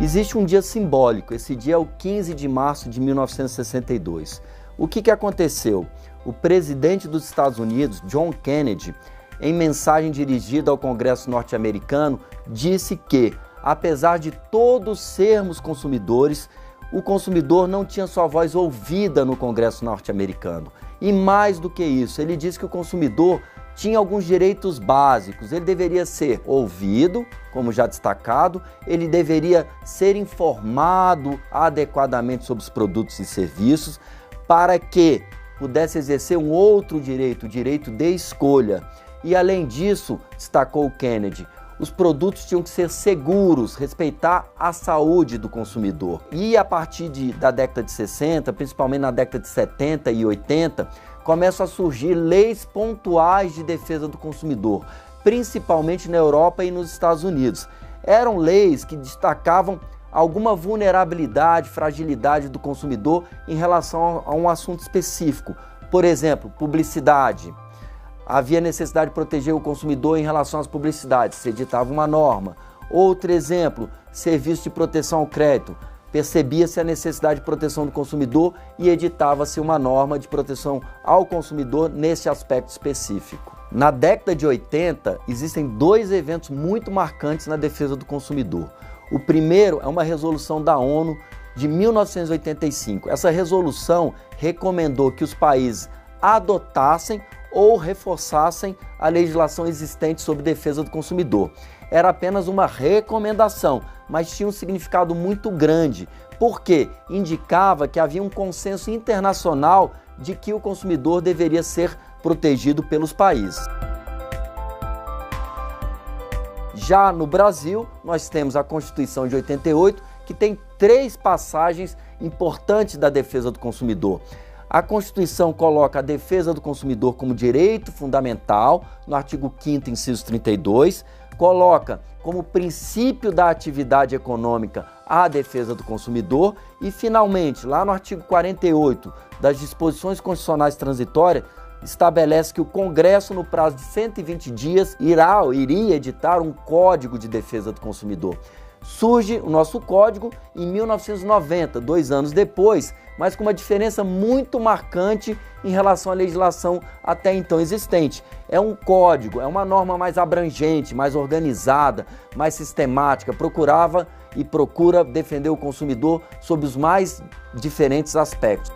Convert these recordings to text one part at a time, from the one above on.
Existe um dia simbólico, esse dia é o 15 de março de 1962. O que aconteceu? O presidente dos Estados Unidos, John Kennedy, em mensagem dirigida ao Congresso norte-americano, disse que, apesar de todos sermos consumidores, o consumidor não tinha sua voz ouvida no Congresso norte-americano. E mais do que isso, ele disse que o consumidor tinha alguns direitos básicos. Ele deveria ser ouvido, como já destacado, ele deveria ser informado adequadamente sobre os produtos e serviços, para que pudesse exercer um outro direito, o direito de escolha. E além disso, destacou Kennedy, os produtos tinham que ser seguros, respeitar a saúde do consumidor. E a partir da década de 60, principalmente na década de 70 e 80, começam a surgir leis pontuais de defesa do consumidor, principalmente na Europa e nos Estados Unidos. Eram leis que destacavam alguma vulnerabilidade, fragilidade do consumidor em relação a um assunto específico. Por exemplo, publicidade. Havia necessidade de proteger o consumidor em relação às publicidades, se editava uma norma. Outro exemplo, serviço de proteção ao crédito. Percebia-se a necessidade de proteção do consumidor e editava-se uma norma de proteção ao consumidor nesse aspecto específico. Na década de 80, existem dois eventos muito marcantes na defesa do consumidor. O primeiro é uma resolução da ONU de 1985. Essa resolução recomendou que os países adotassem ou reforçassem a legislação existente sobre defesa do consumidor. Era apenas uma recomendação, mas tinha um significado muito grande, porque indicava que havia um consenso internacional de que o consumidor deveria ser protegido pelos países. Já no Brasil, nós temos a Constituição de 88, que tem 3 passagens importantes da defesa do consumidor. A Constituição coloca a defesa do consumidor como direito fundamental, no artigo 5º, inciso 32, coloca como princípio da atividade econômica a defesa do consumidor e, finalmente, lá no artigo 48 das disposições constitucionais transitórias, estabelece que o Congresso, no prazo de 120 dias, iria editar um Código de Defesa do Consumidor. Surge o nosso código em 1990, 2 anos depois, mas com uma diferença muito marcante em relação à legislação até então existente. É um código, é uma norma mais abrangente, mais organizada, mais sistemática, procurava e procura defender o consumidor sob os mais diferentes aspectos.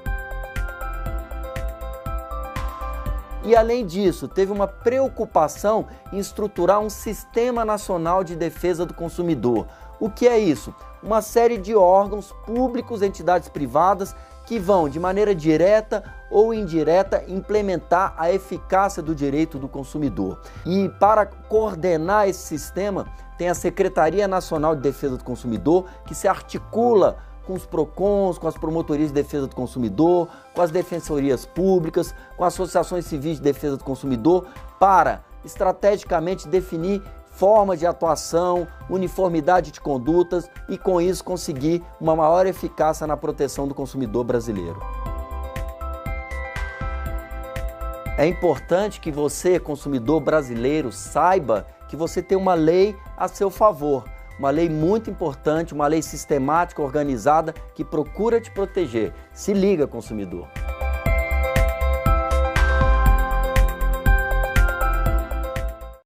E além disso, teve uma preocupação em estruturar um Sistema Nacional de Defesa do Consumidor. O que é isso? Uma série de órgãos públicos, entidades privadas, que vão, de maneira direta ou indireta, implementar a eficácia do direito do consumidor. E para coordenar esse sistema, tem a Secretaria Nacional de Defesa do Consumidor, que se articula com os PROCONs, com as promotorias de defesa do consumidor, com as defensorias públicas, com associações civis de defesa do consumidor, para estrategicamente definir formas de atuação, uniformidade de condutas e, com isso, conseguir uma maior eficácia na proteção do consumidor brasileiro. É importante que você, consumidor brasileiro, saiba que você tem uma lei a seu favor. Uma lei muito importante, uma lei sistemática, organizada, que procura te proteger. Se liga, consumidor!